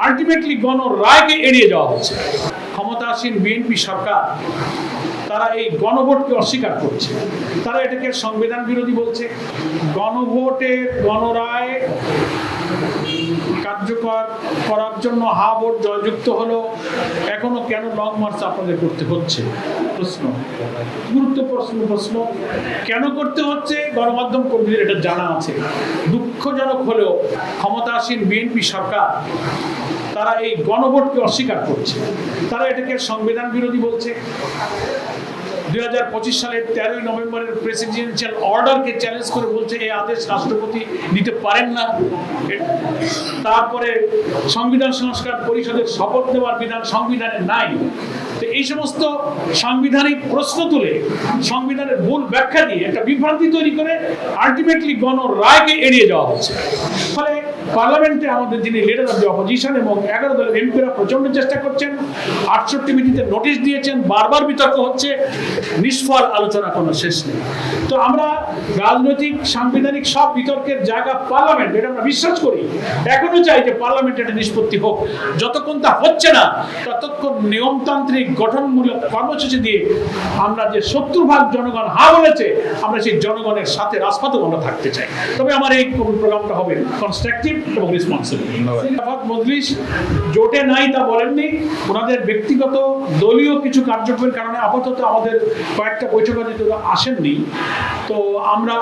Ultimately গণরায়কে এড়িয়ে যাওয়া হচ্ছে। ক্ষমতাসীন বিএনপি সরকার তারা এই গণভোটকে অস্বীকার করছে, তারা এটাকে সংবিধান বিরোধী বলছে। গণভোটের গণরায় কার্যকর করার জন্য হা ভোট জয়যুক্ত হলো, এখনো কেন লং মার্চ আপনাদের করতে হচ্ছে? প্রশ্ন, গুরুত্বপূর্ণ প্রশ্ন। কেন করতে হচ্ছে গণমাধ্যম কর্মীদের এটা জানা আছে। দুঃখজনক হলেও ক্ষমতাসীন বিএনপি সরকার তারা এই গণভোটকে অস্বীকার করছে, তারা এটাকে সংবিধান বিরোধী বলছে। 2025 সালের 13ই নভেম্বরের প্রেসিডেন্সিয়াল অর্ডারকে চ্যালেঞ্জ করে বলছে এই আদেশ রাষ্ট্রপতি দিতে পারেন না। তারপরে সংবিধান সংস্কার পরিষদের শপথ নেওয়ার বিধান সংবিধানে নাই। তো এই সমস্ত সাংবিধানিক প্রশ্ন তুলে সংবিধানের ভুল ব্যাখ্যা দিয়ে একটা বিভ্রান্তি তৈরি করে আলটিমেটলি গণরায়কে এড়িয়ে যাওয়া হচ্ছে। ফলে পার্লামেন্টে আমাদের যিনি লিডার অফ দি অপোজিশন এবং 11 দলের এমপিরা প্রচন্ড চেষ্টা করছেন, 68 বিধিতে নোটিশ দিয়েছেন, বারবার বিতর্ক হচ্ছে, নিষ্ফল আলোচনা কোনো শেষ নেই। তো আমরা রাজনৈতিক সাংবিধানিক সব বিতর্কের জায়গা পার্লামেন্ট, এটা আমরা বিশ্বাস করি। এখনো চাই যে পার্লামেন্টে একটা নিষ্পত্তি হোক। যতক্ষণ তা হচ্ছে না ততক্ষণ নিয়মতান্ত্রিক গঠনমূলক কর্মসূচি দিয়ে আমরা যে 70% জনগণ হা বলেছে, আমরা সেই জনগণের সাথে রাজপথে আমরা থাকতে চাই। তবে আমার এই প্রোগ্রামটা হবে কনস্ট্রাকটিভ এবং রেসপন্সিবল। মজলিস জোটে নাই তা বলেননি, ওনাদের ব্যক্তিগত দলীয় কিছু কার্যক্রমের কারণে আপাতত আমাদের কয়েকটা বৈঠকে আসেননি। তো আমরা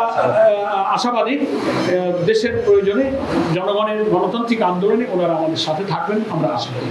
আশাবাদী দেশের প্রয়োজনে জনগণের গণতান্ত্রিক আন্দোলনে ওনারা আমাদের সাথে থাকবেন, আমরা আশা করি।